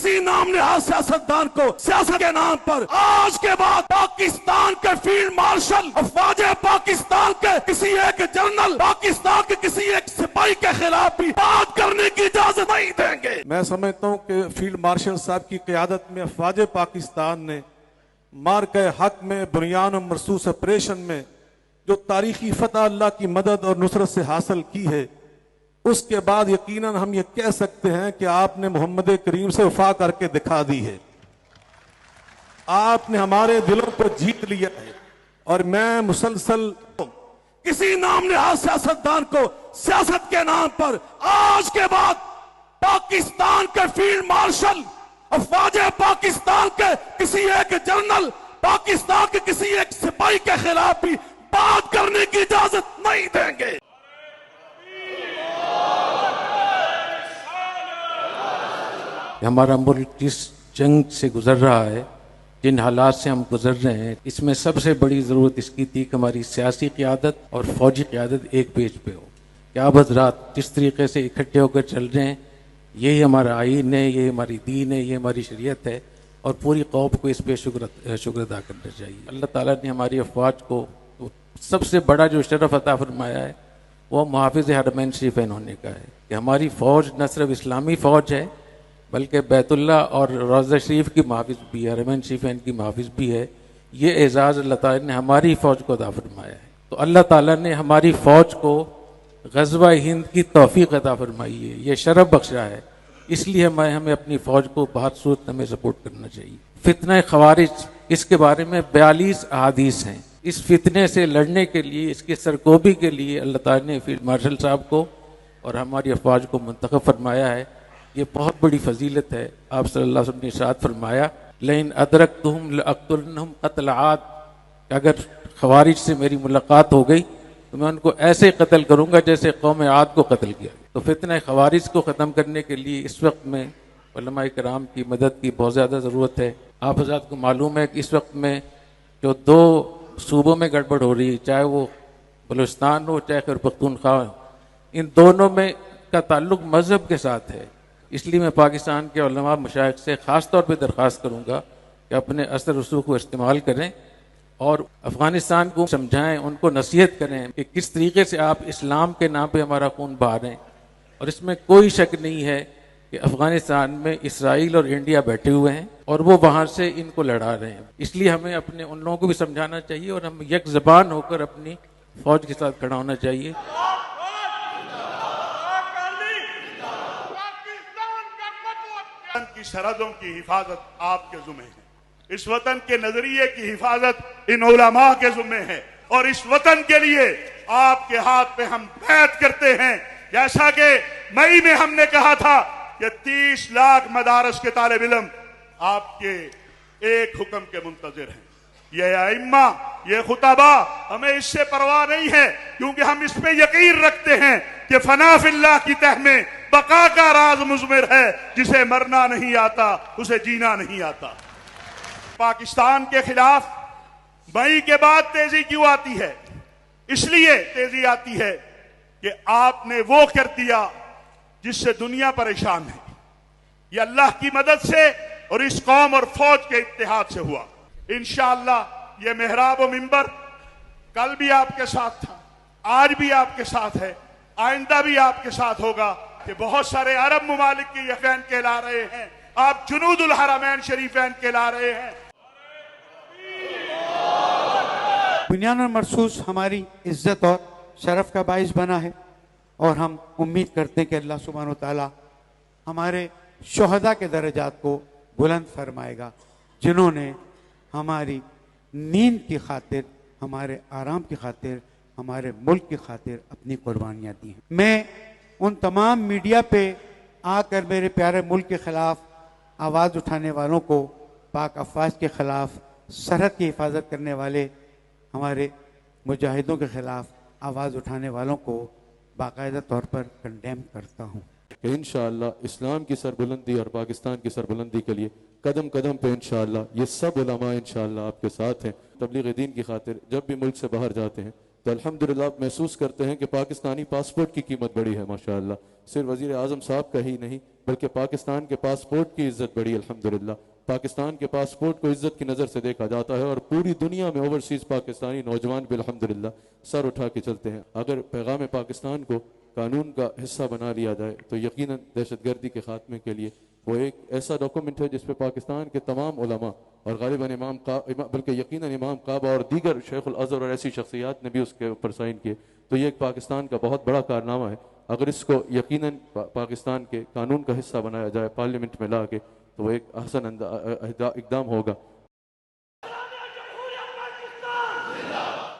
किसी नाम नहाज सियासतदान को सियासत के नाम पर आज के बाद पाकिस्तान के फील्ड मार्शल अफवाज पाकिस्तान के किसी एक जनरल पाकिस्तान के किसी एक सिपाही के खिलाफ भी बात करने की इजाजत नहीं देंगे। मैं समझता हूँ कि फील्ड मार्शल साहब की क़यादत में अफवाज पाकिस्तान ने मार के हक में बुनियान और मरसूस ऑपरेशन में जो तारीखी फतह अल्लाह की मदद और नुसरत से हासिल की है, उसके बाद यकीनन हम ये कह सकते हैं कि आपने मोहम्मद करीम से वफा करके दिखा दी है। आपने हमारे दिलों को जीत लिया है। और मैं मुसलसल किसी नाम नहाज सियासतदान को सियासत के नाम पर आज के बाद पाकिस्तान के फील्ड मार्शल अफवाज पाकिस्तान के किसी एक जनरल पाकिस्तान के किसी एक सिपाही के खिलाफ भी बात करने की इजाजत नहीं देंगे। हमारा मुल्क जिस जंग से गुजर रहा है, जिन हालात से हम गुजर रहे हैं, इसमें सबसे बड़ी ज़रूरत इसकी थी कि हमारी सियासी क़यादत और फ़ौजी क़यादत एक पेज पे हो कि आप हज़रात जिस तरीके से इकट्ठे होकर चल रहे हैं, यही हमारा आइन है, यही हमारी दीन है, ये हमारी शरीयत है और पूरी कौम को इस पर शुक्र अदा करना चाहिए। अल्लाह ताला ने हमारी अफवाज को सबसे बड़ा जो शरफ अता फरमाया है वो मुहाफ़िज़ हरमैन शरीफ़ैन होने का है कि हमारी फ़ौज न सिर्फ इस्लामी फ़ौज है बल्कि बैतुल्ला और रोज़ा शरीफ की मुहाफ़िज़ भी है, हरमैन शरीफ़ैन की मुहाफ़िज़ भी है। ये एज़ाज़ अल्लाह ताला ने हमारी फ़ौज को अता फरमाया है। तो अल्लाह ताला ने हमारी फ़ौज को ग़ज़वा हिंद की तौफ़ीक़ अता फरमाई है, ये शरफ़ बख्शा है। इसलिए हमें अपनी फ़ौज को बहुत सूरत में सपोर्ट करना चाहिए। फितना ख़वारिज, इसके बारे में 42 अहादीस हैं। इस फितने से लड़ने के लिए, इसकी सरकोबी के लिए अल्लाह ताला ने फील्ड मार्शल साहब को और हमारी अफवाज को मुंतखब फरमाया है। ये बहुत बड़ी फजीलत है। आप सल्लल्लाहु अलैहि वसल्लम ने इरशाद फरमाया, लेकिन अदरकतुहुम लअक़तुलन्नहुम क़त्ल आद, अगर ख़वारिज से मेरी मुलाकात हो गई तो मैं उनको ऐसे कत्ल करूँगा जैसे कौम आद को कत्ल किया। तो फितना ख़वारिज को ख़त्म करने के लिए इस वक्त में उलमा कराम की मदद की बहुत ज़्यादा ज़रूरत है। आप हज़रात को मालूम है कि इस वक्त में जो 2 सूबों में गड़बड़ हो रही है, चाहे वो बलूचिस्तान हो चाहे खैबर पख्तूनख्वा हो, इन दोनों में का ताल्लुक़ मज़हब के साथ है। इसलिए मैं पाकिस्तान के उलमा मशाइख से ख़ास तौर पर दरख्वास्त करूँगा कि अपने असर रसूख को इस्तेमाल करें और अफ़गानिस्तान को समझाएं, उनको नसीहत करें कि किस तरीके से आप इस्लाम के नाम पे हमारा खून बहा रहे हैं। और इसमें कोई शक नहीं है कि अफ़गानिस्तान में इसराइल और इंडिया बैठे हुए हैं और वो वहाँ से इनको लड़ा रहे हैं। इसलिए हमें अपने उन लोगों को भी समझाना चाहिए और हम एक ज़बान होकर अपनी फ़ौज के साथ खड़ा होना चाहिए। की सरहदों की हिफाजत आपके ज़ुम्मे है। इस वतन के नजरिए की हिफाजत इन उलमा के ज़ुम्मे है और इस वतन के लिए आपके हाथ पे हम बैत करते हैं। जैसा कि मई में हमने कहा था कि 30 लाख मदारस के तालिब इल्म आपके एक हुक्म के मुंतजिर हैं। ये अइम्मा, ये खुतबा, हमें इससे परवाह नहीं है क्योंकि हम इस पे यकीन रखते हैं कि फना फिल्लाह की तह में बका का राज मुज़मिर है। जिसे मरना नहीं आता उसे जीना नहीं आता। पाकिस्तान के खिलाफ मई के बाद तेजी क्यों आती है? इसलिए तेजी आती है कि आपने वो कर दिया जिससे दुनिया परेशान है। ये अल्लाह की मदद से और इस कौम और फौज के इत्तेहाद से हुआ। इंशाअल्लाह ये मेहराब व मिंबर कल भी आपके साथ था, आज भी आपके साथ है, आइंदा भी आपके साथ होगा। कि बहुत सारे अरब मुमालिक के यफैन कहला रहे हैं, आप जुनूदुल हरमैन शरीफैन कहला रहे हैं। बुनियान और मरसूस हमारी इज्जत और शरफ का बाइस बना है और हम उम्मीद करते हैं कि अल्लाह सुब्हानहू तआला हमारे शुहदा के दर्जात को बुलंद फरमाएगा, जिन्होंने हमारी नींद की खातिर, हमारे आराम की खातिर, हमारे मुल्क की खातिर अपनी कुर्बानियाँ दी हैं। मैं उन तमाम मीडिया पे आकर मेरे प्यारे मुल्क के ख़िलाफ़ आवाज़ उठाने वालों को, पाक अफवाज के ख़िलाफ़, सरहद की हिफाजत करने वाले हमारे मुजाहिदों के ख़िलाफ़ आवाज़ उठाने वालों को बाकायदा तौर पर कंडेम करता हूँ। इंशाअल्लाह इस्लाम की सरबुलंदी और पाकिस्तान की सरबुलंदी के लिए कदम कदम पे इंशाअल्लाह ये सब उलमा इंशाअल्लाह आपके साथ हैं। तबलीग दीन की खातिर जब भी मुल्क से बाहर जाते हैं तो अल्हम्दुलिल्लाह आप महसूस करते हैं कि पाकिस्तानी पासपोर्ट की कीमत बढ़ी है माशाअल्लाह। सिर्फ वज़ीर आज़म साहब का ही नहीं बल्कि पाकिस्तान के पासपोर्ट की इज्जत बढ़ी अल्हम्दुलिल्लाह। पाकिस्तान के पासपोर्ट को इज्जत की नज़र से देखा जाता है और पूरी दुनिया में ओवरसीज़ पाकिस्तानी नौजवान भी अल्हम्दुलिल्लाह सर उठा के चलते हैं। अगर पैगाम पाकिस्तान को कानून का हिस्सा बना लिया जाए तो यकीनन दहशतगर्दी के खात्मे के लिए वो एक ऐसा डॉक्यूमेंट है जिस पे पाकिस्तान के तमाम उलमा और गालिबन बल्कि यकीनन इमाम काबा और दीगर शेखुल अज़हर और ऐसी शख्सियात ने भी उसके ऊपर साइन किए। तो ये एक पाकिस्तान का बहुत बड़ा कारनामा है। अगर इसको यकीनन पाकिस्तान के कानून का हिस्सा बनाया जाए पार्लियामेंट में ला के तो वो एक अहसन इकदाम होगा।